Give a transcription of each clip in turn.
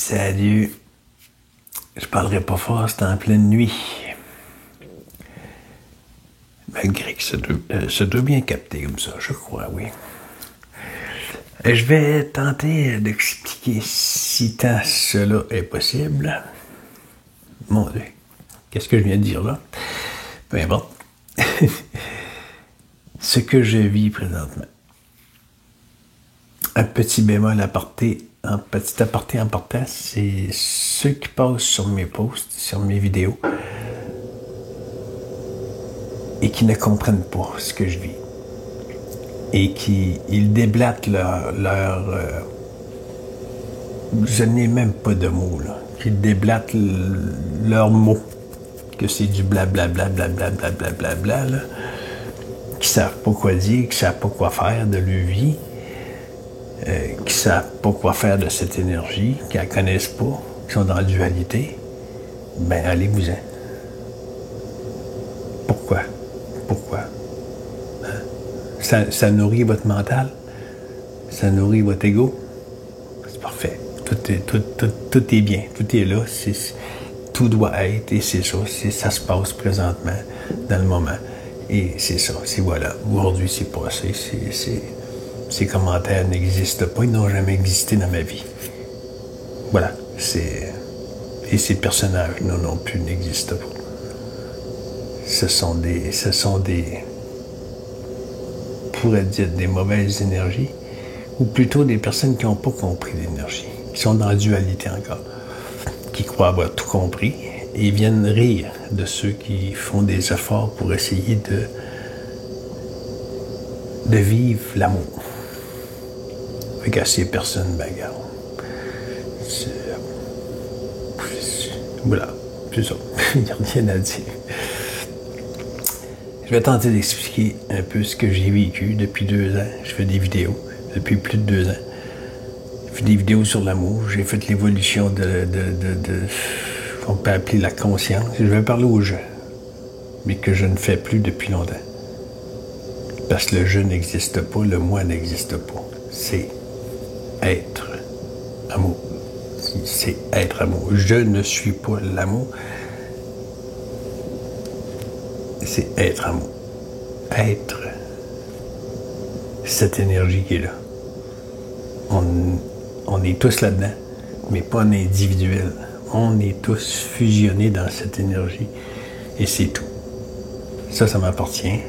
Salut. Je parlerai pas fort, c'est en pleine nuit. Malgré que ça doit bien capter comme ça, je crois, oui. Je vais tenter d'expliquer si tant cela est possible. Mon Dieu, qu'est-ce que je viens de dire là? Peu importe. Ce que je vis présentement. Un petit bémol aparté, un petit aparté en partant, c'est ceux qui passent sur mes posts, sur mes vidéos, et qui ne comprennent pas ce que je vis. Et ils déblattent je n'ai même pas de mots, là. Ils déblattent leurs mots, que c'est du blablabla, blablabla, là, qui savent pas quoi dire, qui savent pas quoi faire de leur vie, qui savent pas quoi faire de cette énergie, qui la connaissent pas, qui sont dans la dualité. Ben, allez-vous-en. Pourquoi? Pourquoi? Ça nourrit votre mental, ça nourrit votre ego. C'est parfait. Tout est bien, tout est là. Tout doit être, et c'est ça. Ça se passe présentement, dans le moment. Et c'est ça, c'est voilà. Aujourd'hui, c'est passé. Ces commentaires n'existent pas, ils n'ont jamais existé dans ma vie. Voilà. Et ces personnages non plus n'existent pas. Ce sont des on pourrait dire des mauvaises énergies, ou plutôt des personnes qui n'ont pas compris l'énergie, qui sont dans la dualité encore, qui croient avoir tout compris, et viennent rire de ceux qui font des efforts pour essayer de vivre l'amour. Fait qu'à ces personnes, ben regarde, voilà, c'est ça, il n'y a rien à dire. Je vais tenter d'expliquer un peu ce que j'ai vécu depuis 2 ans. Je fais des vidéos depuis plus de 2 ans. Je fais des vidéos sur l'amour. J'ai fait l'évolution on peut appeler la conscience. Je vais parler au je, mais que je ne fais plus depuis longtemps. Parce que le je n'existe pas, le moi n'existe pas. C'est être amour. C'est être amour. Je ne suis pas l'amour. C'est être amour. Être cette énergie qui est là. On est tous là-dedans, mais pas en individuel. On est tous fusionnés dans cette énergie. Et c'est tout. Ça m'appartient.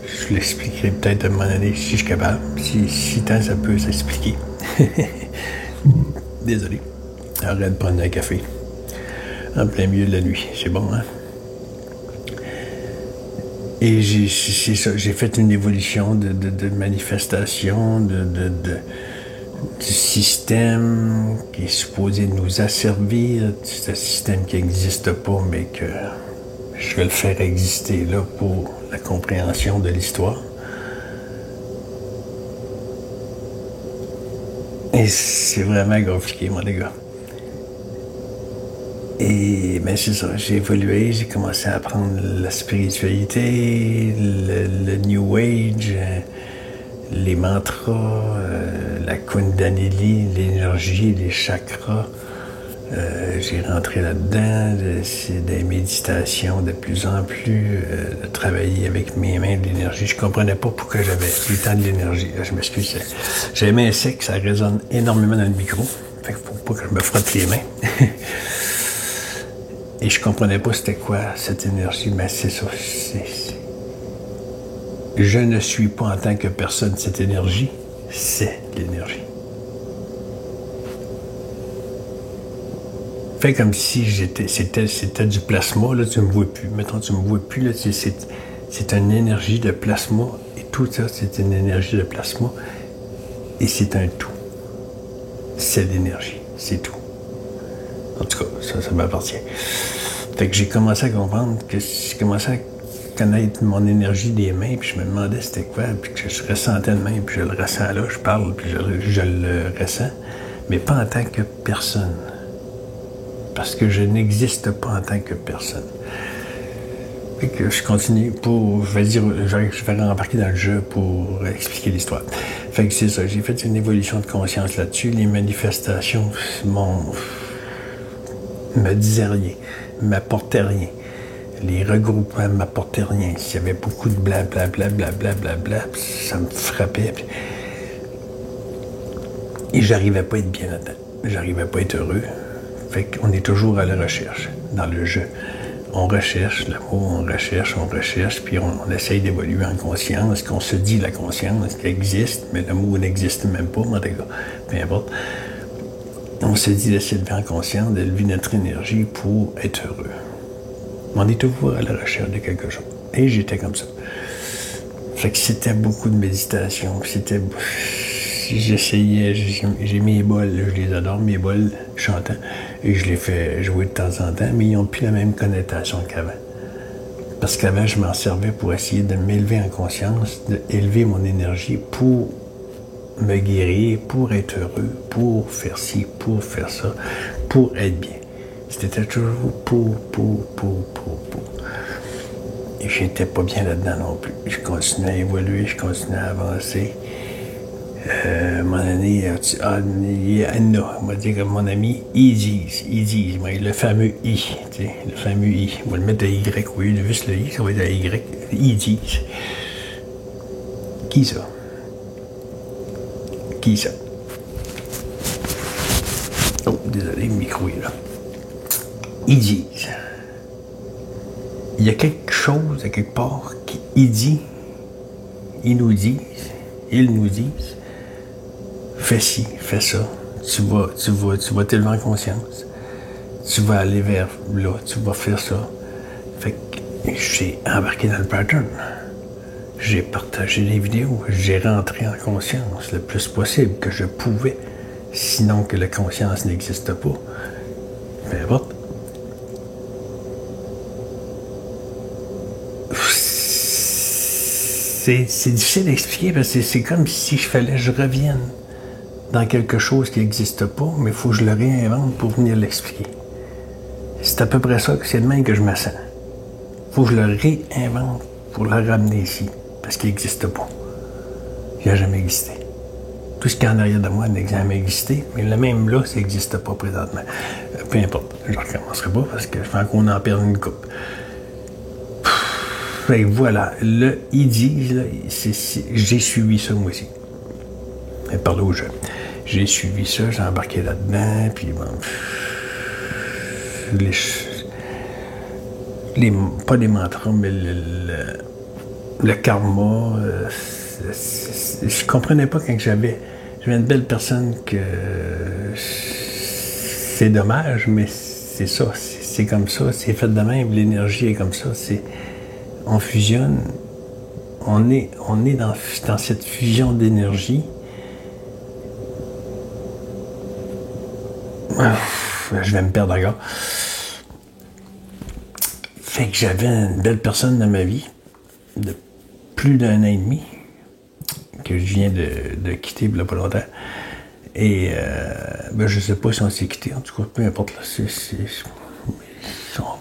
Je l'expliquerai peut-être à un moment donné si je suis capable. Si tant ça peut s'expliquer. Désolé. Arrête de prendre un café. En plein milieu de la nuit. C'est bon, hein? Et c'est ça, j'ai fait une évolution de manifestation, du système qui est supposé nous asservir, ce système qui n'existe pas, mais que je vais le faire exister là pour la compréhension de l'histoire. Et c'est vraiment compliqué, mon gars. Et ben c'est ça, j'ai évolué, j'ai commencé à apprendre la spiritualité, le New Age, les mantras, la Kundalini, l'énergie, les chakras. J'ai rentré là-dedans, c'est des méditations de plus en plus, de travailler avec mes mains de l'énergie. Je comprenais pas pourquoi j'avais eu tant de l'énergie. Je m'excuse. J'ai les mains secs, ça résonne énormément dans le micro. Fait qu'il faut pas que je me frotte les mains. Et je comprenais pas c'était quoi cette énergie, mais c'est ça. Je ne suis pas en tant que personne cette énergie, c'est l'énergie. Fait comme si c'était du plasma, là, tu me vois plus. Mettons, tu me vois plus, là, c'est une énergie de plasma, et tout ça, c'est une énergie de plasma, et c'est un tout. C'est l'énergie, c'est tout. En tout cas, ça m'appartient. Fait que j'ai commencé à comprendre que j'ai commencé à connaître mon énergie des mains, puis je me demandais c'était quoi, puis que je ressentais de main, puis je le ressens là, je parle, puis je le ressens, mais pas en tant que personne. Parce que je n'existe pas en tant que personne. Fait que je continue je vais rembarquer dans le jeu pour expliquer l'histoire. Fait que c'est ça, j'ai fait une évolution de conscience là-dessus. Les manifestations me disaient rien, ne m'apportaient rien. Les regroupements ne m'apportaient rien. S'il y avait beaucoup de blablabla, ça me frappait. Et j'arrivais pas à être bien là-dedans. J'arrivais pas à être heureux. Fait qu'on est toujours à la recherche, dans le jeu. On recherche l'amour, on recherche, puis on essaye d'évoluer en conscience, qu'on se dit la conscience qui existe, mais l'amour n'existe même pas, mais peu importe. On se dit d'essayer de faire en conscience, d'élever notre énergie pour être heureux. On est toujours à la recherche de quelque chose. Et j'étais comme ça. Fait que c'était beaucoup de méditation, c'était... J'essayais, j'ai mes bols, je les adore, mes bols chantants, et je les fais jouer de temps en temps, mais ils n'ont plus la même connotation qu'avant. Parce qu'avant, je m'en servais pour essayer de m'élever en conscience, d'élever mon énergie pour me guérir, pour être heureux, pour faire ci, pour faire ça, pour être bien. C'était toujours pour. Et j'étais pas bien là-dedans non plus. Je continuais à évoluer, je continuais à avancer. Mon ami, Anna, on va dire que mon ami, ils disent, le fameux I, tu sais, le fameux I. On va le mettre à Y, oui, juste le I, ça va être à Y, ils disent. Qui ça? Qui ça? Oh, désolé, le micro est là. Ils disent. Il y a quelque chose, à quelque part, qui dit, ils nous disent, fais ci, fais ça, tu vas t'élever en conscience, tu vas aller vers là, tu vas faire ça. Fait que j'ai embarqué dans le pattern. J'ai partagé des vidéos, j'ai rentré en conscience le plus possible que je pouvais, sinon que la conscience n'existe pas. Peu importe. C'est difficile d'expliquer parce que c'est comme si je revienne dans quelque chose qui n'existe pas, mais il faut que je le réinvente pour venir l'expliquer. C'est à peu près ça que c'est de même que je me sens. Il faut que je le réinvente pour le ramener ici, parce qu'il n'existe pas. Il n'a jamais existé. Tout ce qui est en arrière de moi n'a jamais existé, mais le même là, ça n'existe pas présentement. Peu importe, je ne recommencerai pas parce que je pense qu'on en perd une coupe. Fait que voilà, le ils disent, là, j'ai suivi ça moi aussi. Et parler aux jeunes. J'ai suivi ça, j'ai embarqué là-dedans, puis bon, pas les mantras, mais le karma, je comprenais pas quand j'avais une belle personne que c'est dommage, mais c'est ça, c'est comme ça, c'est fait de même, l'énergie est comme ça, on fusionne, on est dans cette fusion d'énergie. Je vais me perdre encore. Fait que j'avais une belle personne dans ma vie, de plus d'1 an et demi, que je viens de quitter il n'y a pas longtemps. Et je sais pas si on s'est quitté, en tout cas, peu importe. Là,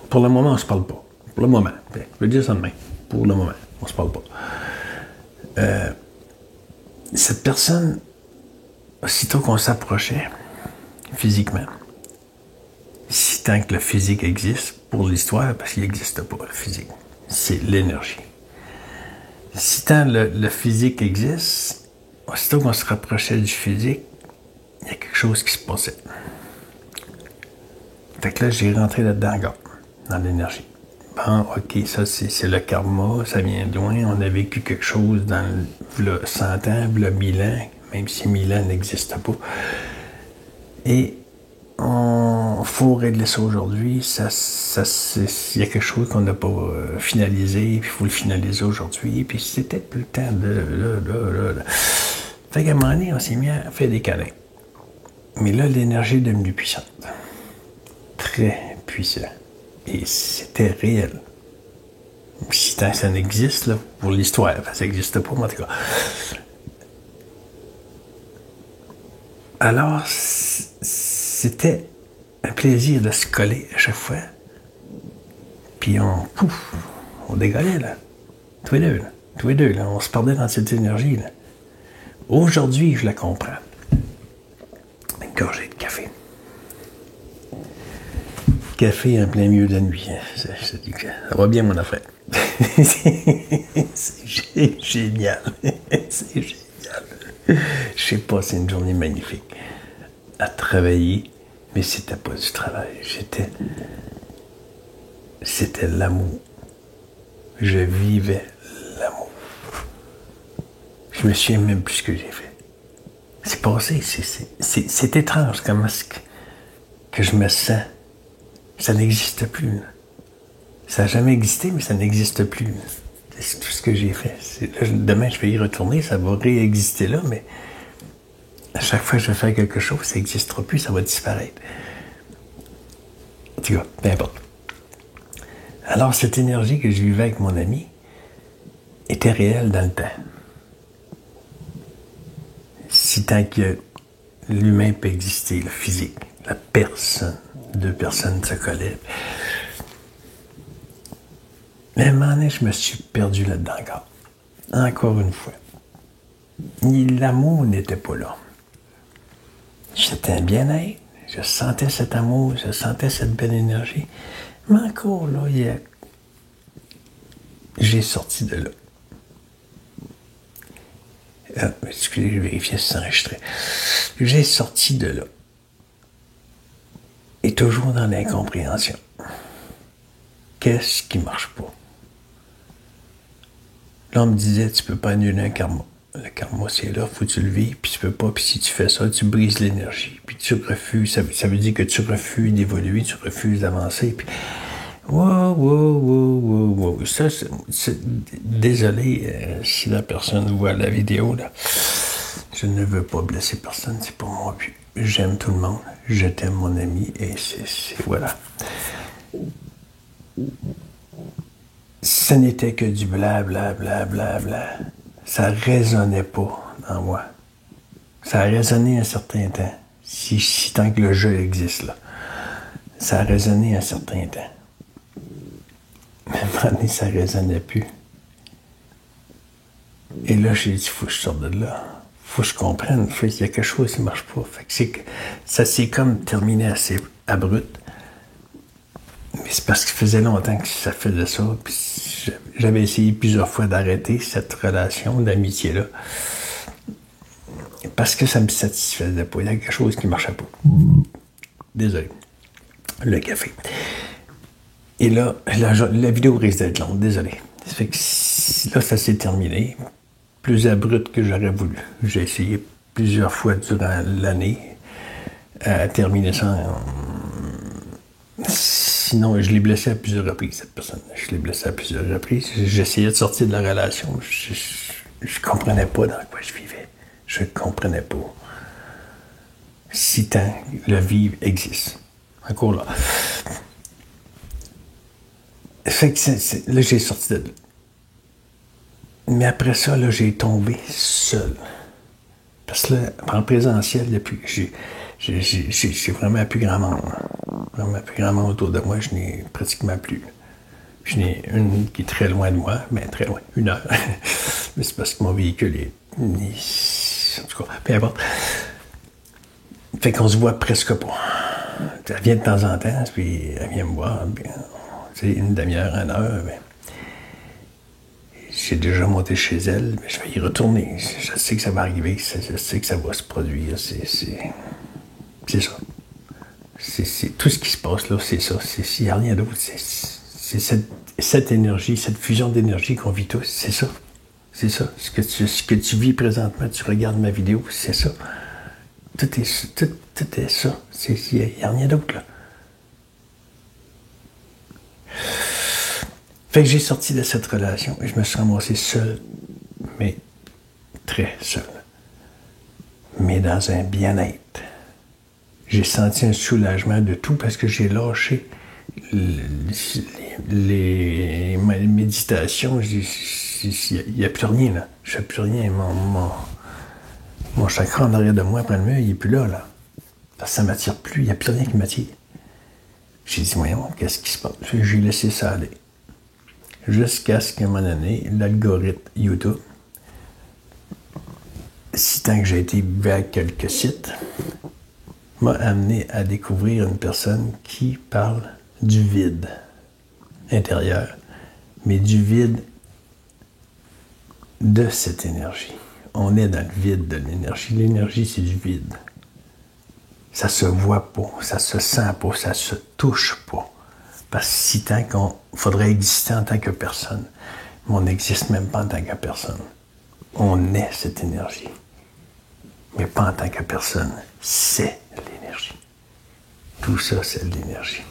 pour le moment, on se parle pas. Pour le moment. Je veux dire ça de même. Pour le moment, on se parle pas. Cette personne, aussitôt qu'on s'approchait, physiquement, si tant que le physique existe, pour l'histoire, parce qu'il n'existe pas, le physique, c'est l'énergie. Si tant le physique existe, aussitôt qu'on se rapprochait du physique, il y a quelque chose qui se passait. Fait que là, j'ai rentré là-dedans encore, dans l'énergie. Bon, ok, ça c'est le karma, ça vient de loin, on a vécu quelque chose dans le 100 ans, le 1000 ans, même si 1000 ans n'existe pas. Et il faut régler ça aujourd'hui. Il y a quelque chose qu'on n'a pas finalisé, puis il faut le finaliser aujourd'hui. Puis c'était plus le temps de... Fait qu'à un moment donné, on s'est mis à faire des câlins. Mais là, l'énergie est devenue puissante. Très puissante. Et c'était réel. Si tant que ça n'existe, là, pour l'histoire, ça n'existe pas, en tout cas. Alors, c'était un plaisir de se coller à chaque fois. Puis on décollait, là. Tous les deux, là. On se perdait dans cette énergie, là. Aujourd'hui, je la comprends. Une gorgée de café. café en plein milieu de la nuit. Ça va bien, mon affaire. C'est génial. C'est génial. J'ai passé une journée magnifique à travailler, mais c'était pas du travail. C'était l'amour. Je vivais l'amour. Je me souviens même plus ce que j'ai fait. C'est passé. C'est étrange comment que je me sens. Ça n'existe plus. Ça n'a jamais existé, mais ça n'existe plus. C'est tout ce que j'ai fait. Là, demain, je vais y retourner, ça va réexister là, mais à chaque fois que je vais faire quelque chose, ça n'existera plus, ça va disparaître. En tout cas, peu importe. Alors, cette énergie que je vivais avec mon ami était réelle dans le temps. Si tant que l'humain peut exister, le physique, la personne, deux personnes se collaient. Mais à un moment donné, je me suis perdu là-dedans encore. Encore une fois. L'amour n'était pas là. J'étais un bien-être. Je sentais cet amour, je sentais cette belle énergie. Mais encore là, j'ai sorti de là. Excusez, je vérifiais si c'est enregistré. J'ai sorti de là. Et toujours dans l'incompréhension. Qu'est-ce qui marche pas? Là, on me disait, tu peux pas annuler un karma. Le karma, c'est là, faut que tu le vives, puis tu peux pas, puis si tu fais ça, tu brises l'énergie, puis tu refuses, ça veut dire que tu refuses d'évoluer, tu refuses d'avancer, puis wow. Ça, désolé si la personne voit la vidéo, là. Je ne veux pas blesser personne, c'est pas mon but. J'aime tout le monde, je t'aime mon ami, et voilà. Ce n'était que du blablabla. Ça résonnait pas en moi. Ça a résonné un certain temps, si tant que le jeu existe là. Ça a résonné un certain temps. Mais à un moment donné, ça résonnait plus. Et là, j'ai dit, faut que je sorte de là. Faut que je comprenne. Il y a quelque chose qui ne marche pas. Fait que ça s'est comme terminé assez abrupt. Mais c'est parce que ça faisait longtemps que ça faisait ça. Puis j'avais essayé plusieurs fois d'arrêter cette relation d'amitié-là. Parce que ça me satisfaisait pas. Il y a quelque chose qui ne marchait pas. Désolé. Le café. Et là, la vidéo risque d'être longue. Désolé. Ça fait que là, ça s'est terminé. Plus abrupt que j'aurais voulu. J'ai essayé plusieurs fois durant l'année à terminer ça. Sinon, je l'ai blessé à plusieurs reprises, cette personne. Je l'ai blessé à plusieurs reprises. J'essayais de sortir de la relation. Je comprenais pas dans quoi je vivais. Je comprenais pas. Si tant le vivre existe. Encore là. Fait que là, j'ai sorti de là. Mais après ça, là, j'ai tombé seul. Parce que là, en présentiel, j'ai vraiment plus grand monde. Vraiment plus grand monde autour de moi, je n'ai pratiquement plus. Je n'ai une qui est très loin de moi, mais très loin, 1 heure. Mais c'est parce que mon véhicule est... En tout cas, peu importe. Fait qu'on se voit presque pas. Elle vient de temps en temps, puis elle vient me voir, puis, tu sais, une demi-heure, 1 heure, mais... J'ai déjà monté chez elle, mais je vais y retourner. Je sais que ça va arriver, je sais que ça va se produire. C'est ça. C'est tout ce qui se passe là, c'est ça. Il n'y a rien d'autre. C'est cette énergie, cette fusion d'énergie qu'on vit tous, c'est ça. C'est ça. Ce que tu vis présentement, tu regardes ma vidéo, c'est ça. Tout est ça. Il n'y a rien d'autre là. Fait que j'ai sorti de cette relation et je me suis ramassé seul, mais très seul. Mais dans un bien-être. J'ai senti un soulagement de tout parce que j'ai lâché les méditations. Il n'y a plus rien là. Je ne fais plus rien. Mon chakra en arrière de moi, après le mur, il n'est plus là. Parce que ça ne m'attire plus. Il n'y a plus rien qui m'attire. J'ai dit, voyons, qu'est-ce qui se passe? J'ai laissé ça aller. Jusqu'à ce qu'à un moment donné, l'algorithme YouTube, si tant que j'ai été vers quelques sites, m'a amené à découvrir une personne qui parle du vide intérieur, mais du vide de cette énergie. On est dans le vide de l'énergie. L'énergie, c'est du vide. Ça se voit pas, ça se sent pas, ça se touche pas. Parce que si tant qu'on faudrait exister en tant que personne, mais on n'existe même pas en tant que personne. On est cette énergie. Mais pas en tant que personne. C'est l'énergie. Tout ça, c'est de l'énergie.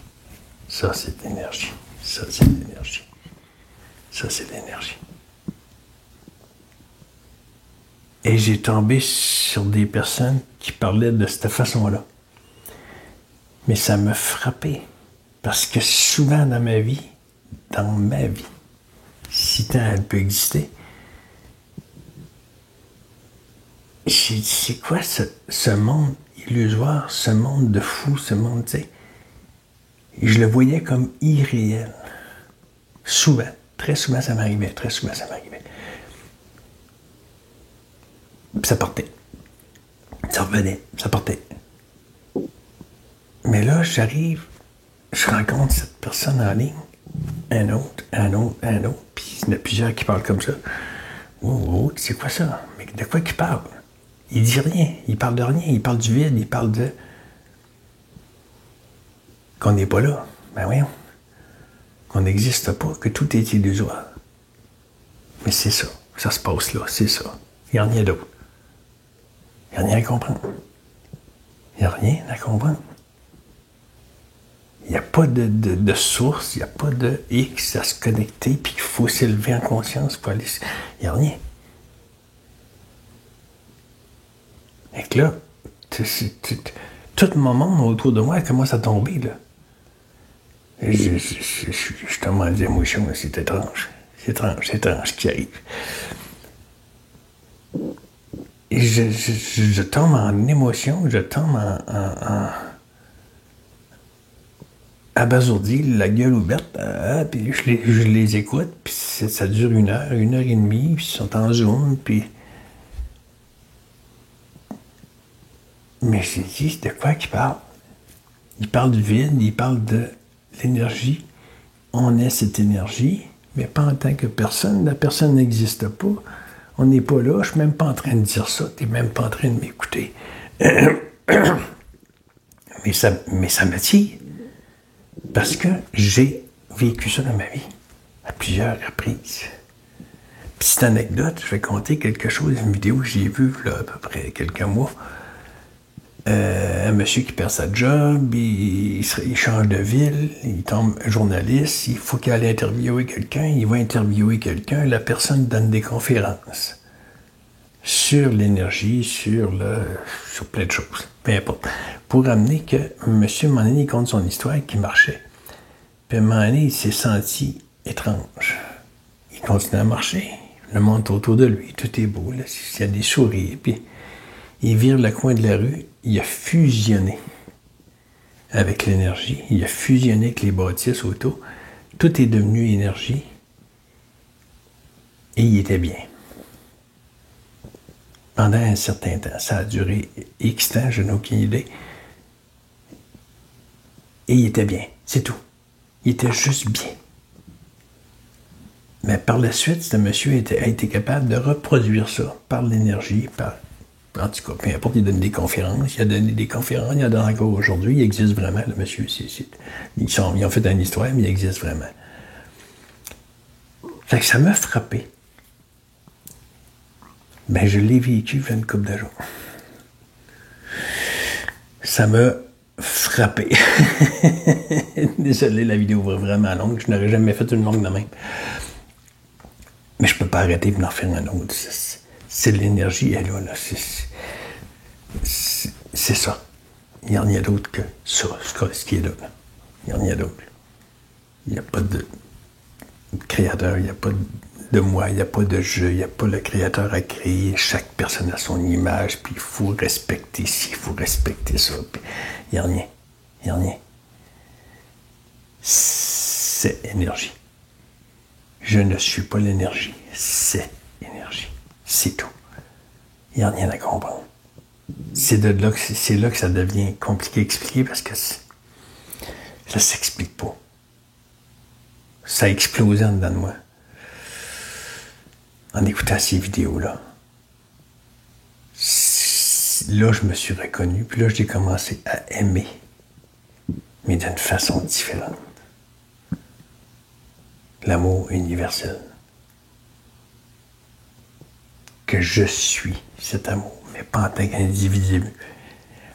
Ça, c'est de l'énergie. Ça, c'est de l'énergie. Ça, c'est de l'énergie. Et j'ai tombé sur des personnes qui parlaient de cette façon-là. Mais ça m'a frappé. Parce que souvent dans ma vie, si tant elle peut exister, j'ai dit, c'est quoi ce monde illusoire, ce monde de fou, ce monde, tu sais. Je le voyais comme irréel. Souvent, très souvent ça m'arrivait, Puis ça partait. Ça revenait, ça partait. Mais là, j'arrive, je rencontre cette personne en ligne, un autre, puis il y en a plusieurs qui parlent comme ça. Oh, c'est quoi ça? Mais de quoi qu'il parle? Il dit rien, il parle de rien, il parle du vide, il parle de... qu'on n'est pas là. Ben voyons. Qu'on n'existe pas, que tout est illusoire. Mais c'est ça, ça se passe là, c'est ça. Il n'y a rien d'autre. Il n'y a rien à comprendre. Il n'y a rien à comprendre. Il n'y a pas de source, il n'y a pas de X à se connecter, puis il faut s'élever en conscience pour aller... Il n'y a rien. Et que là, tout mon monde autour de moi commence à tomber, là. Je suis tellement des émotions, c'est étrange. C'est étrange ce qui arrive. Et je tombe en émotion, je tombe en abasourdi, la gueule ouverte, puis je les écoute, puis ça dure 1 heure, 1 heure et demie, puis ils sont en Zoom, puis... Mais j'ai dit, de quoi qu'ils parlent? Ils parlent du vide, ils parlent de l'énergie. On est cette énergie, mais pas en tant que personne. La personne n'existe pas. On n'est pas là. Je suis même pas en train de dire ça. Tu n'es même pas en train de m'écouter. mais ça m'attire. Parce que j'ai vécu ça dans ma vie, à plusieurs reprises. Petite anecdote, je vais compter quelque chose, une vidéo que j'ai vue là, à peu près quelques mois. Un monsieur qui perd sa job, il change de ville, il tombe journaliste, il faut qu'il aille interviewer quelqu'un, il va interviewer quelqu'un, la personne donne des conférences sur l'énergie, sur plein de choses, peu importe. Pour amener que monsieur, à un moment donné, il compte son histoire qui marchait. Puis à un moment donné, il s'est senti étrange. Il continue à marcher, le monde autour de lui, tout est beau, là, il y a des sourires, puis il vire le coin de la rue, il a fusionné avec l'énergie, il a fusionné avec les bâtisses autour, tout est devenu énergie, et il était bien. Pendant un certain temps, ça a duré X temps, je n'ai aucune idée, et il était bien, c'est tout. Il était juste bien. Mais par la suite, ce monsieur a été capable de reproduire ça par l'énergie, en tout cas, peu importe, il donne des conférences, il a donné des conférences, il y en a encore aujourd'hui, il existe vraiment, le monsieur. Ils ont fait une histoire, mais il existe vraiment. Fait que ça m'a frappé. Ben, je l'ai vécu il y a une couple de jours. Ça m'a frappé. Désolé, la vidéo va vraiment longue, je n'aurais jamais fait une longue de même. Mais je peux pas arrêter de m'en faire un autre. C'est l'énergie, elle est là. C'est ça. Il n'y a rien d'autre que ça, ce qui est là. Il n'y a rien d'autre. Il n'y a pas de créateur, il n'y a pas de moi, il n'y a pas de jeu, il n'y a pas le créateur à créer. Chaque personne a son image, puis il faut respecter ci, il faut respecter ça. Puis il n'y a rien. Il n'y a rien. C'est énergie. Je ne suis pas l'énergie. C'est énergie. C'est tout. Il n'y a rien à comprendre. C'est là que ça devient compliqué à expliquer parce que Ça s'explique pas. Ça a explosé en dedans de moi. En écoutant ces vidéos-là. Là, je me suis reconnu, puis là, j'ai commencé à aimer, mais d'une façon différente. L'amour universel. Que je suis cet amour, mais pas en tant qu'individu.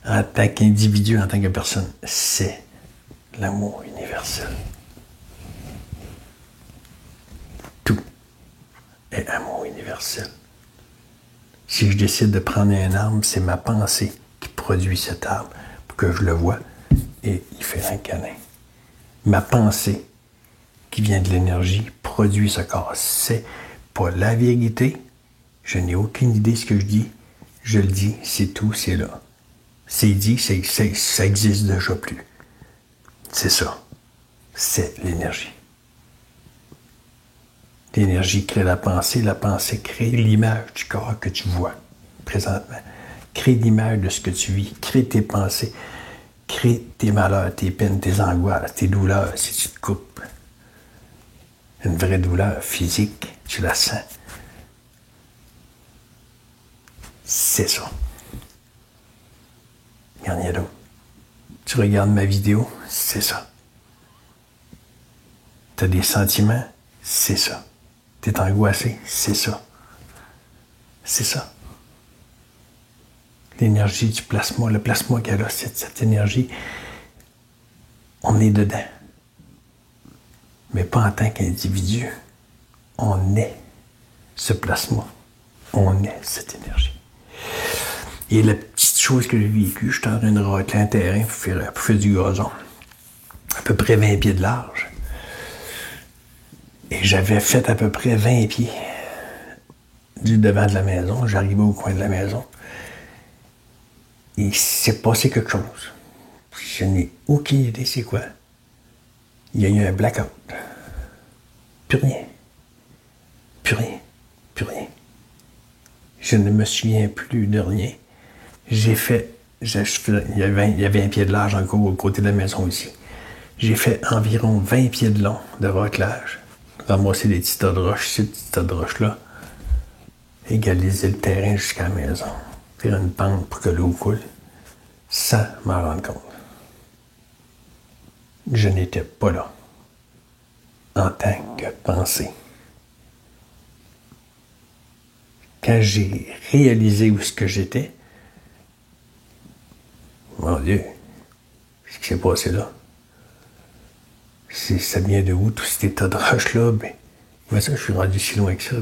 En tant qu'individu, en tant que personne, c'est l'amour universel. Tout est amour universel. Si je décide de prendre un arbre, c'est ma pensée qui produit cet arbre pour que je le voie et il fait un câlin. Ma pensée qui vient de l'énergie produit ce corps. C'est pas la vérité. Je n'ai aucune idée de ce que je dis. Je le dis, c'est tout, c'est là. C'est dit, ça existe déjà plus. C'est ça. C'est l'énergie. L'énergie crée la pensée crée l'image du corps que tu vois présentement. Crée l'image de ce que tu vis, crée tes pensées, crée tes malheurs, tes peines, tes angoisses, tes douleurs, si tu te coupes. Une vraie douleur physique, tu la sens. C'est ça. Il n'y en a d'autre. Tu regardes ma vidéo, c'est ça. Tu as des sentiments, c'est ça. Tu es angoissé, c'est ça. C'est ça. L'énergie du plasma, le plasma qu'elle a, cette énergie, on est dedans. Mais pas en tant qu'individu. On est ce plasma. On est cette énergie. Et la petite chose que j'ai vécue, je suis en train de racler un terrain pour faire du gazon. À peu près 20 pieds de large. Et j'avais fait à peu près 20 pieds du devant de la maison. J'arrivais au coin de la maison. Et il s'est passé quelque chose. Je n'ai aucune idée c'est quoi. Il y a eu un blackout. Plus rien. Plus rien. Plus rien. Je ne me souviens plus de rien. Il y avait un pied de large encore au côté de la maison aussi. J'ai fait environ 20 pieds de long de raclage. Ramasser des petits tas de roches, ces petits tas de roches-là. Égaliser le terrain jusqu'à la maison. Faire une pente pour que l'eau coule. Sans m'en rendre compte. Je n'étais pas là. En tant que pensée. Quand j'ai réalisé où ce que j'étais, mon Dieu, ce qui s'est passé là, ça vient de où, tout cet état de roche-là, mais ça, je suis rendu si loin que ça,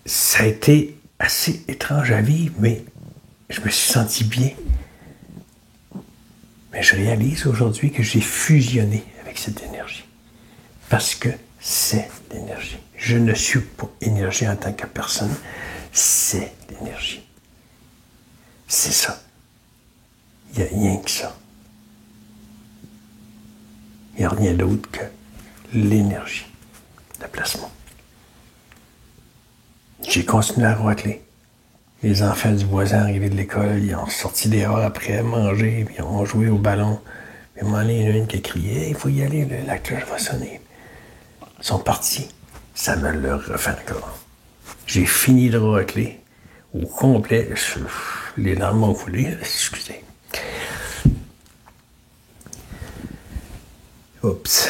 ça a été assez étrange à vivre, mais je me suis senti bien. Mais je réalise aujourd'hui que j'ai fusionné avec cette énergie. Parce que c'est l'énergie. Je ne suis pas énergie en tant que personne. C'est l'énergie. C'est ça. Il n'y a rien que ça. Il n'y a rien d'autre que l'énergie, le plasma. J'ai continué à racler. Les enfants du voisin arrivés de l'école, ils ont sorti dehors après, mangé, puis ils ont joué au ballon. Puis à un moment donné, il y en a une qui a crié « Hey, il faut y aller, la cloche va sonner. » Ils sont partis. Ça me le refait encore. J'ai fini de racler au complet. Les larmes m'ont coulé, excusez. Oups.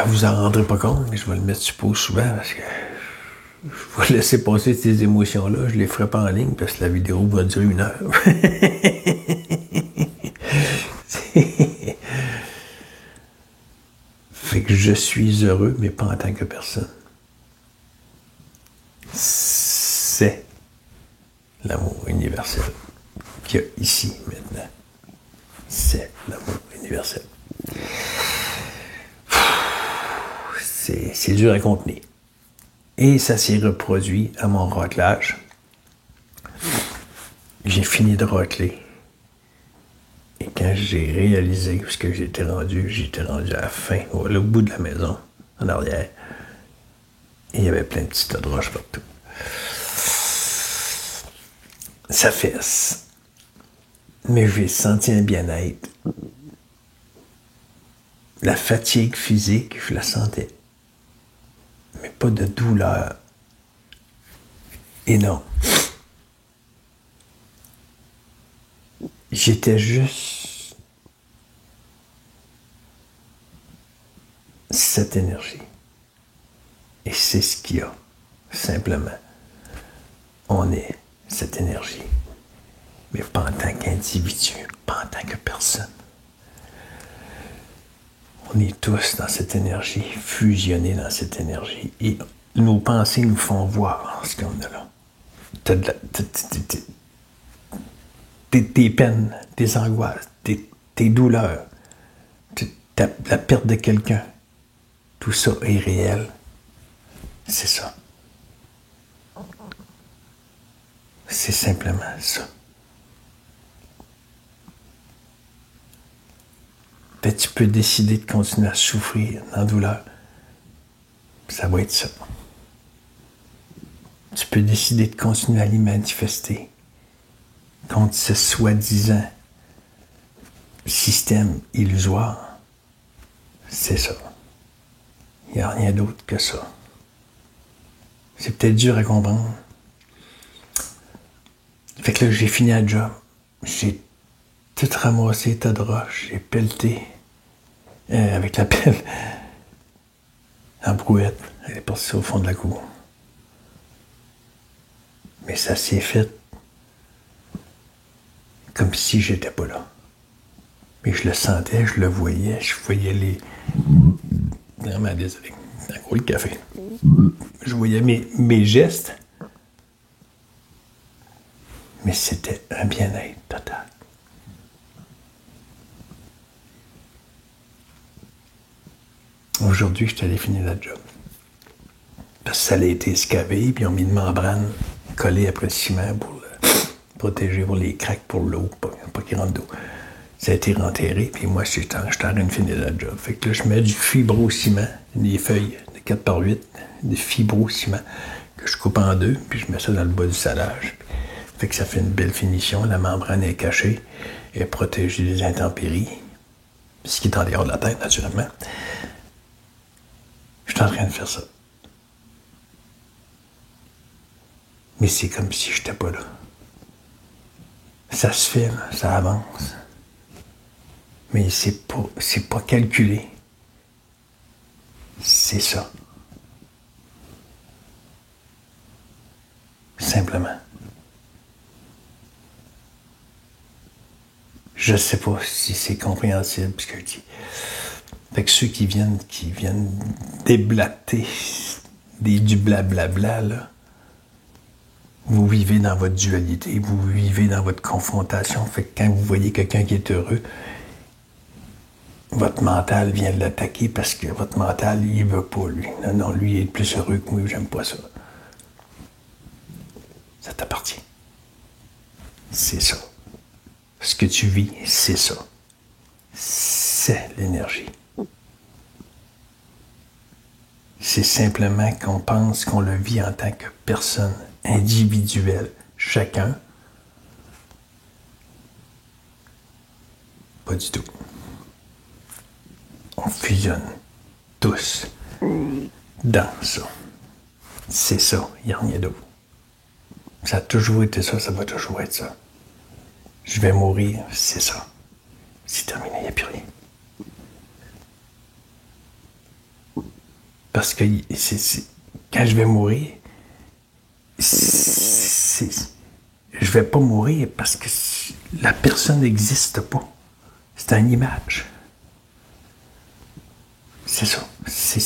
Vous en rendrez pas compte, mais je vais le mettre sur pause souvent parce que je vais laisser passer ces émotions-là. Je les ferai pas en ligne parce que la vidéo va durer 1 heure. Fait que je suis heureux, mais pas en tant que personne. C'est l'amour universel qu'il y a ici, maintenant. C'est l'amour universel. C'est dur à contenir. Et ça s'est reproduit à mon raclage. J'ai fini de racler. Et quand j'ai réalisé ce que j'étais rendu à la fin, au bout de la maison, en arrière. Et il y avait plein de petits tas de roches partout. Ça fesse. Mais j'ai senti un bien-être. La fatigue physique, je la sentais. Mais pas de douleur énorme. J'étais juste cette énergie. Et c'est ce qu'il y a, simplement. On est cette énergie. Mais pas en tant qu'individu, pas en tant que personne. On est tous dans cette énergie, fusionnés dans cette énergie. Et nos pensées nous font voir ce qu'on a là. Tes peines, tes angoisses, tes douleurs, la perte de quelqu'un. Tout ça est réel. C'est ça. C'est simplement ça. Tu peux décider de continuer à souffrir dans la douleur. Ça va être ça. Tu peux décider de continuer à l'y manifester contre ce soi-disant système illusoire. C'est ça. Il n'y a rien d'autre que ça. C'est peut-être dur à comprendre. Fait que là, j'ai fini la job. J'ai tout ramassé, tas de roches. J'ai pelleté avec la pelle en brouette. Elle est partie au fond de la cour. Mais ça s'est fait comme si j'étais pas là. Mais je le sentais, je le voyais, je voyais les... Vraiment, désolé. Un gros le café. Je voyais mes gestes. Mais c'était un bien-être total. Aujourd'hui, je suis allé finir la job. Parce que ça allait été excavé, puis ils ont mis une membrane collée après le ciment pour le protéger pour les craques pour l'eau, pas qu'il rentre d'eau. Ça a été renterré, puis moi, j'étais en train de finir la job. Fait que là, je mets du fibro-ciment, des feuilles de 4x8, des fibro-ciment, que je coupe en deux, puis je mets ça dans le bas du salage. Fait que ça fait une belle finition. La membrane est cachée, est protégée des intempéries, ce qui est en dehors de la tête, naturellement. Je suis en train de faire ça. Mais c'est comme si je n'étais pas là. Ça se fait, là, ça avance. Mais c'est pas calculé. C'est ça. Simplement. Je sais pas si c'est compréhensible ce que je dis. Fait que ceux qui viennent déblater du blablabla, là, vous vivez dans votre dualité, vous vivez dans votre confrontation. Fait que quand vous voyez quelqu'un qui est heureux, votre mental vient l'attaquer parce que votre mental, il veut pas, lui. Non, lui, il est plus heureux que moi, j'aime pas ça. Ça t'appartient. C'est ça. Ce que tu vis, c'est ça. C'est l'énergie. C'est simplement qu'on pense qu'on le vit en tant que personne individuelle, chacun. Pas du tout. On fusionne tous dans ça. C'est ça, il n'y a rien d'autre. Ça a toujours été ça, ça va toujours être ça. Je vais mourir, c'est ça. C'est terminé, il n'y a plus rien. Parce que quand je vais mourir, je vais pas mourir parce que la personne n'existe pas. C'est une image. C'est ça. C'est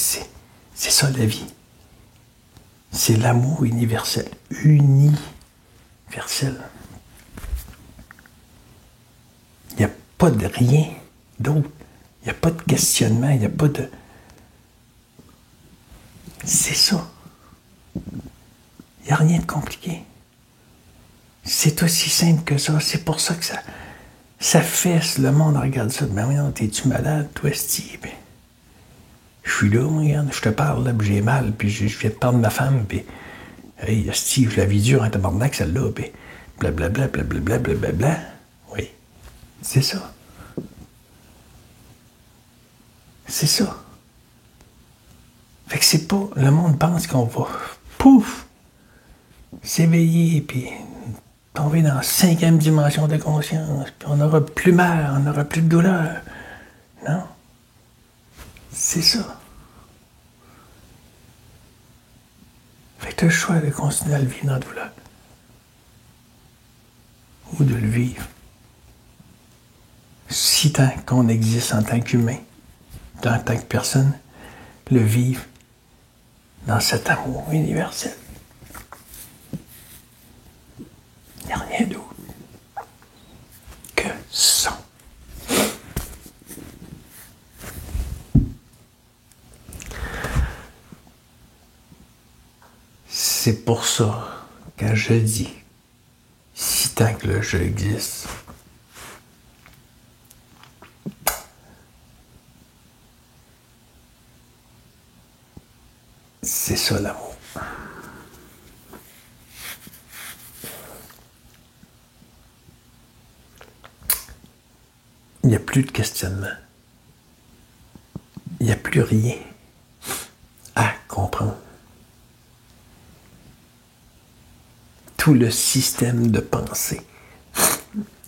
ça la vie. C'est l'amour universel. Universel. Il n'y a pas de rien d'autre. Il n'y a pas de questionnement. Il n'y a pas de... C'est ça. Il n'y a rien de compliqué. C'est aussi simple que ça. C'est pour ça que ça fesse. Le monde regarde ça. Mais voyons, t'es-tu malade, toi, Steve? Je suis là, moi, regarde, je te parle, là, puis j'ai mal, puis je viens de parler de ma femme, puis hey, Steve, je la vis dure, hein, tabarnak, celle-là, puis blablabla, blablabla, blablabla. Oui, C'est ça. C'est ça. Fait que c'est pas... Le monde pense qu'on va... Pouf! S'éveiller, puis tomber dans la 5e dimension de conscience, puis on n'aura plus mal, on n'aura plus de douleur. Non. C'est ça. Fait que tu as le choix de continuer à le vivre dans la douleur. Ou de le vivre. Si tant qu'on existe en tant qu'humain, en tant que personne, le vivre dans cet amour universel. Il n'y a rien d'autre que ça. C'est pour ça que je dis, si tant que le jeu existe, c'est ça l'amour. Il n'y a plus de questionnement. Il n'y a plus rien à comprendre. Tout le système de pensée.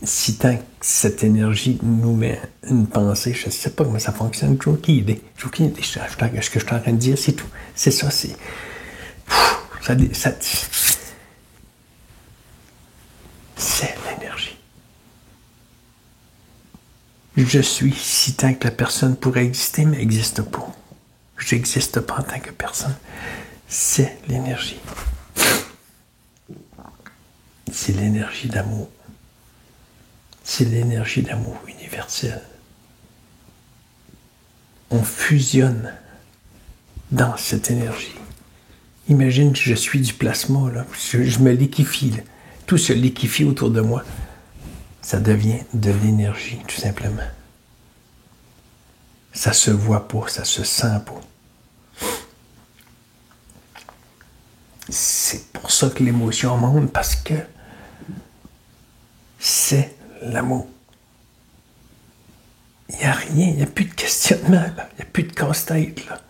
Si tant que cette énergie nous met une pensée, je ne sais pas comment ça fonctionne, j'ai aucune idée. J'ai aucune idée. Ce que je suis en train de dire, c'est tout. C'est ça, c'est... C'est l'énergie. Je suis si tant que la personne pourrait exister, mais n'existe pas. Je n'existe pas en tant que personne. C'est l'énergie. C'est l'énergie d'amour. C'est l'énergie d'amour universel. On fusionne dans cette énergie. Imagine que je suis du plasma, là. Je me liquéfie. Là. Tout se liquéfie autour de moi. Ça devient de l'énergie, tout simplement. Ça se voit pas, ça se sent pas. C'est pour ça que l'émotion monte, parce que c'est l'amour. Il n'y a rien, il n'y a plus de questionnement, il n'y a plus de casse-tête. Là.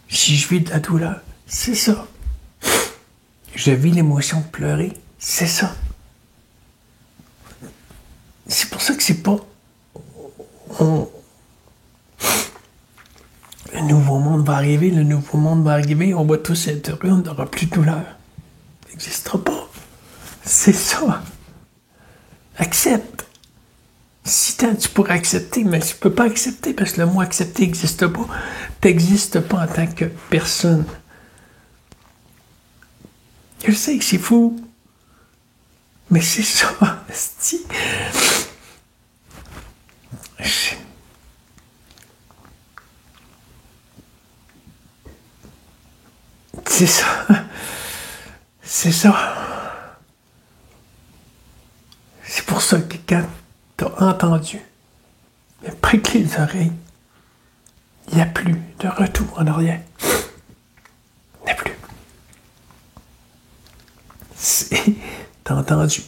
Si je vis de la douleur, c'est ça. Je vis l'émotion de pleurer, c'est ça. C'est pour ça que c'est pas... Le nouveau monde va arriver, on va tous être heureux, on n'aura plus de douleur. Ça n'existera pas. C'est ça. Accepte. Si tant tu pourrais accepter, mais tu ne peux pas accepter parce que le mot accepter n'existe pas. Tu n'existes pas en tant que personne. Je sais que c'est fou. Mais c'est ça. C'est ça. C'est ça. C'est pour ça que quand tu as entendu, mais prête les oreilles, il n'y a plus de retour en arrière. Il n'y a plus. T'as entendu?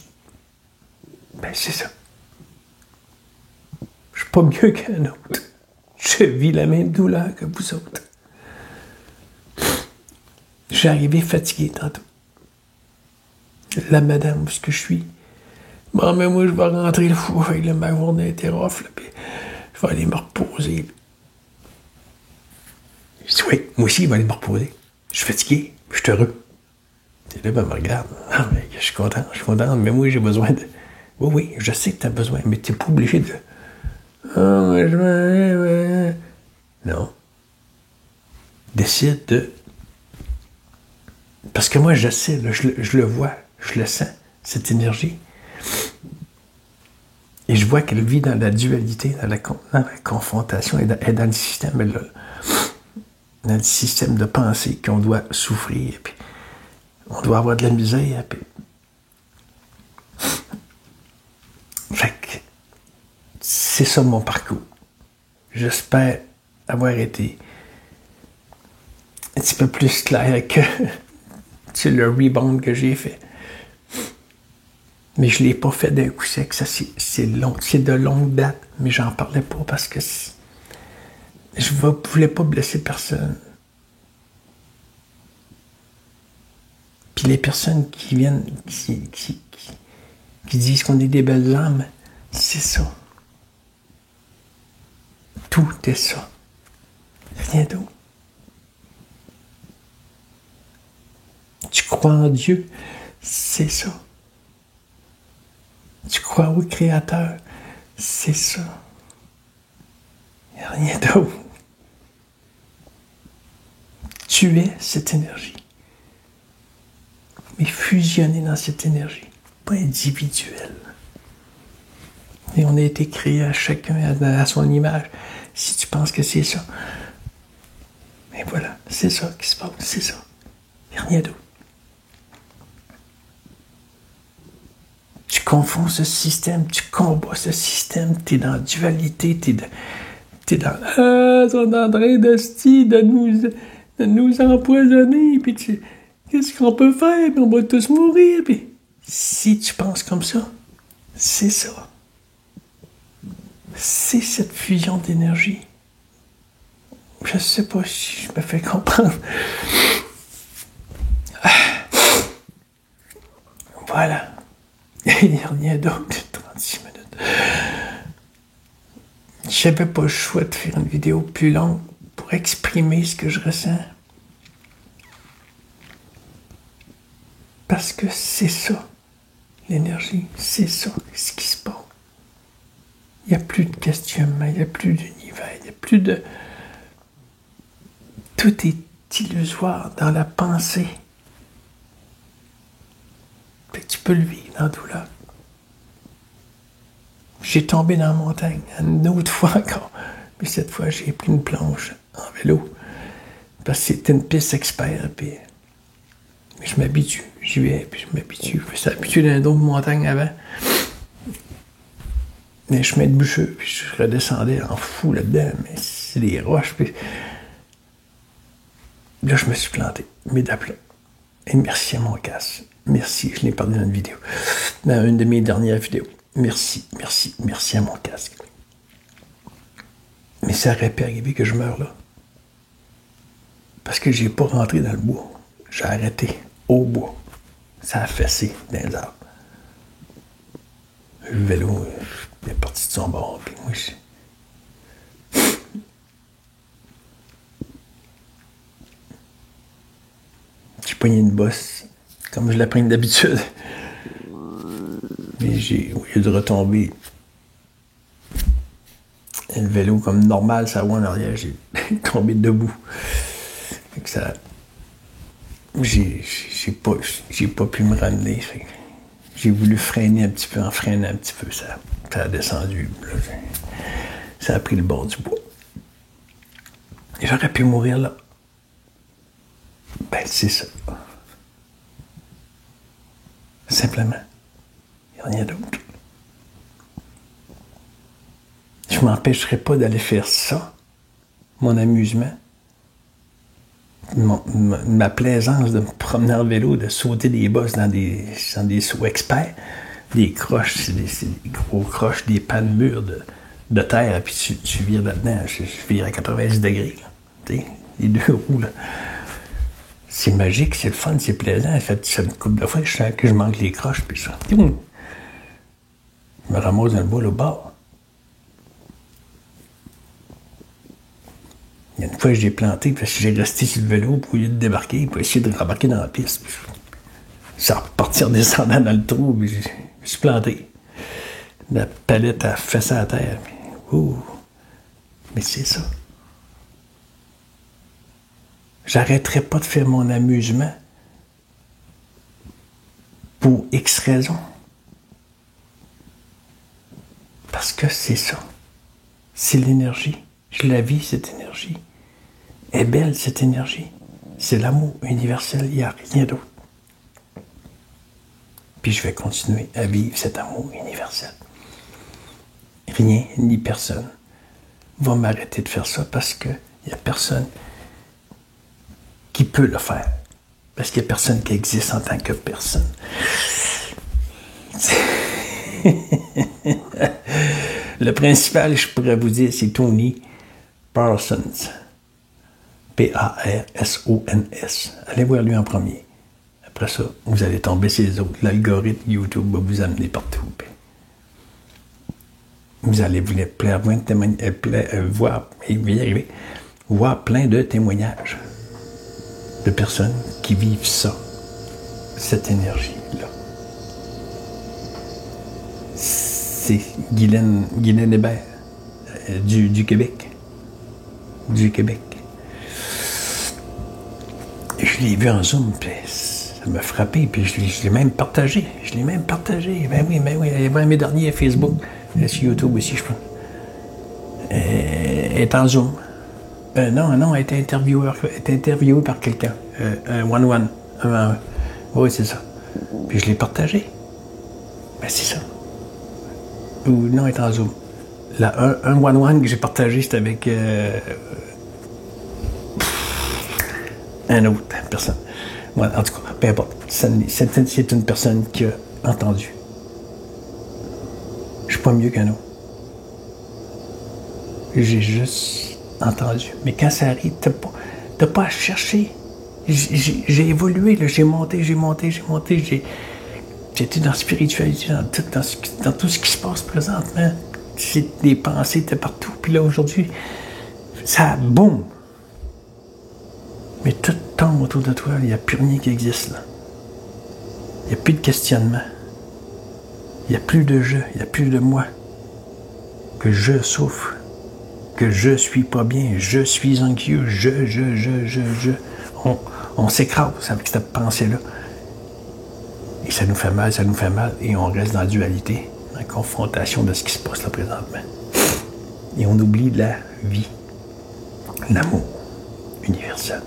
Ben c'est ça. Je suis pas mieux qu'un autre. Je vis la même douleur que vous autres. Je suis arrivé fatigué tantôt. La madame, où est-ce que je suis? Bon, mais moi, je vais rentrer le fou avec ma journée était rough, là, puis je vais aller me reposer. Je dis, oui, moi aussi, je vais aller me reposer. Je suis fatigué, je suis heureux. Et là, ben, me regarde. Ah, mais je suis content, mais moi, j'ai besoin de... Oui, oui, je sais que tu as besoin, mais tu n'es pas obligé de... Ah, mais je vais... Non. Décide de... Parce que moi, je sais, là, je le vois, je le sens, cette énergie. Et je vois qu'elle vit dans la dualité, dans la confrontation et dans le système, là, dans le système de pensée qu'on doit souffrir, puis on doit avoir de la misère. Puis... Fait que c'est ça mon parcours. J'espère avoir été un petit peu plus clair que le rebound que j'ai fait. Mais je ne l'ai pas fait d'un coup sec. C'est long, c'est de longue date. Mais j'en parlais pas parce que je ne voulais pas blesser personne. Puis les personnes qui viennent, qui disent qu'on est des belles âmes, c'est ça. Tout est ça. Rien d'autre. Tu crois en Dieu, c'est ça. Tu crois au Créateur, c'est ça. Il n'y a rien d'autre. Tu es cette énergie. Mais fusionné dans cette énergie, pas individuelle. Et on a été créé à chacun à son image. Si tu penses que c'est ça, mais voilà, c'est ça qui se passe, c'est ça. Il n'y a rien d'autre. Tu confonds ce système, tu combats ce système, tu es dans la dualité, tu es dans ils sont en train de nous empoisonner, puis qu'est-ce qu'on peut faire, puis on va tous mourir, puis si tu penses comme ça, c'est ça. C'est cette fusion d'énergie. Je sais pas si je me fais comprendre. Voilà. Il n'y a rien d'autre de 36 minutes. J'avais pas le choix de faire une vidéo plus longue pour exprimer ce que je ressens. Parce que c'est ça, l'énergie, c'est ça, ce qui se passe. Il n'y a plus de questionnement, il n'y a plus d'univers, il n'y a plus de... Tout est illusoire dans la pensée. Fait que tu peux le vivre dans la douleur. J'ai tombé dans la montagne une autre fois encore. Mais cette fois, j'ai pris une planche en vélo. Parce que c'était une piste expert. Puis... Mais je m'habitue. J'y vais, puis je m'habitue. Je me suis habitué dans d'autres montagnes avant. Les chemins de bûcheux, puis je redescendais en fou là-dedans. Mais c'est des roches. Puis... Là, je me suis planté. Mais d'aplomb. Et merci à mon casque. Merci, je l'ai parlé dans une vidéo. Dans une de mes dernières vidéos. Merci à mon casque. Mais ça aurait pu arriver que je meure là. Parce que j'ai pas rentré dans le bois. J'ai arrêté au bois. Ça a fessé dans les arbres. Le vélo est parti de son bord. Puis moi, j'ai pogné une bosse, comme je la prends d'habitude. Mais au lieu de retomber, le vélo comme normal, ça roule en arrière, j'ai tombé debout. Fait que j'ai pas pu me ramener. J'ai voulu freiner un petit peu, en freinant un petit peu, ça a descendu. Là, ça a pris le bord du bois. Et j'aurais pu mourir là. Ben, c'est ça. Simplement. Il n'y a rien d'autre. Je ne m'empêcherai pas d'aller faire ça, mon amusement, ma plaisance de me promener en vélo, de sauter des bosses dans des sauts experts, des croches, c'est des gros croches, des pans de murs de terre, puis tu vires là-dedans, je vire à 90 degrés, là, les deux roues, là. C'est magique, c'est le fun, c'est plaisant. Ça fait une couple de fois que je sens que je manque les croches, puis ça. Je me ramasse dans le bois, là, au bord. Il y a une fois que j'ai planté, parce que j'ai resté sur le vélo pour lieu de débarquer, pour essayer de rembarquer dans la piste. Puis ça repartit en descendant dans le trou, puis je me suis planté. La palette a fessé à terre. Puis, mais c'est ça. J'arrêterai pas de faire mon amusement pour X raisons. Parce que c'est ça. C'est l'énergie. Je la vis, cette énergie. Elle est belle, cette énergie. C'est l'amour universel, il n'y a rien d'autre. Puis je vais continuer à vivre cet amour universel. Rien ni personne va m'arrêter de faire ça parce qu'il n'y a personne qui peut le faire. Parce qu'il n'y a personne qui existe en tant que personne. Le principal, je pourrais vous dire, c'est Tony Parsons. P-A-R-S-O-N-S. Allez voir lui en premier. Après ça, vous allez tomber sur les autres. L'algorithme YouTube va vous amener partout. Vous allez vous voir plein de témoignages de personnes qui vivent ça, cette énergie-là. C'est Guylaine Hébert du Québec. Du Québec. Je l'ai vu en Zoom, puis ça m'a frappé, puis je l'ai même partagé. Ben oui, il y avait mes derniers Facebook, sur YouTube aussi, je pense. Elle est en Zoom. Non, elle était interviewée par quelqu'un. Un one-one. Oui, c'est ça. Puis je l'ai partagé. Ben, c'est ça. Ou non, elle est en Zoom. Là, un one-one que j'ai partagé, c'était avec un autre personne. Bon, en tout cas, peu importe. C'est une personne qui a entendu. Je suis pas mieux qu'un autre. J'ai juste entendu. Mais quand ça arrive, t'as pas à chercher. J'ai évolué, là, j'ai monté. J'étais dans la spiritualité, dans tout ce qui se passe présentement. Les pensées étaient partout. Puis là, aujourd'hui, ça boum. Mais tout tombe autour de toi. Il n'y a plus rien qui existe là. Il n'y a plus de questionnement. Il n'y a plus de je. Il n'y a plus de moi. Que je souffre. Que je suis pas bien. Je suis anxieux. On s'écrase avec cette pensée-là. Et ça nous fait mal. Et on reste dans la dualité, dans la confrontation de ce qui se passe là présentement. Et on oublie la vie, l'amour universel,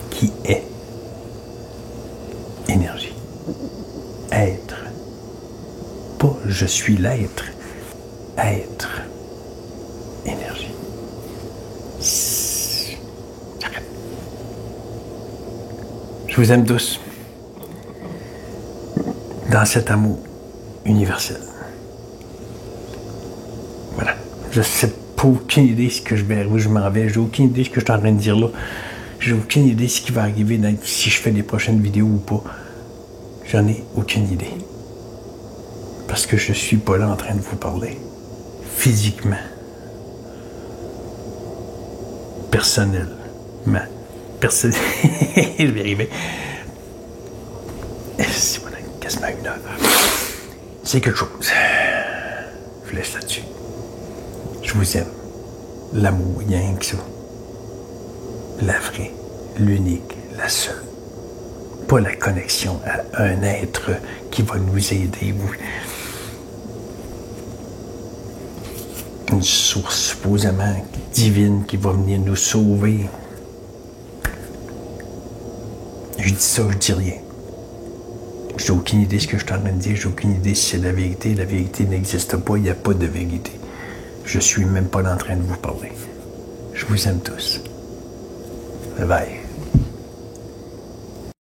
qui est énergie. Être. Pas je suis l'être. Être. Énergie. J'arrête. Je vous aime tous. Dans cet amour universel. Voilà. Je ne sais pas aucune idée où je m'en vais. J'ai aucune idée de ce que je suis en train de dire là. J'ai aucune idée de ce qui va arriver si je fais des prochaines vidéos ou pas. J'en ai aucune idée. Parce que je ne suis pas là en train de vous parler. Physiquement. Personnellement. Je vais arriver. C'est voilà, quasiment une heure. C'est quelque chose. Je vous laisse là-dessus. Je vous aime. L'amour, il n'y a rien que ça. La vraie, l'unique, la seule. Pas la connexion à un être qui va nous aider. Une source supposément divine qui va venir nous sauver. Je dis ça, je dis rien. J'ai aucune idée de ce que je suis en train de dire. J'ai aucune idée si c'est la vérité. La vérité n'existe pas. Il n'y a pas de vérité. Je suis même pas en train de vous parler. Je vous aime tous. Bye bye.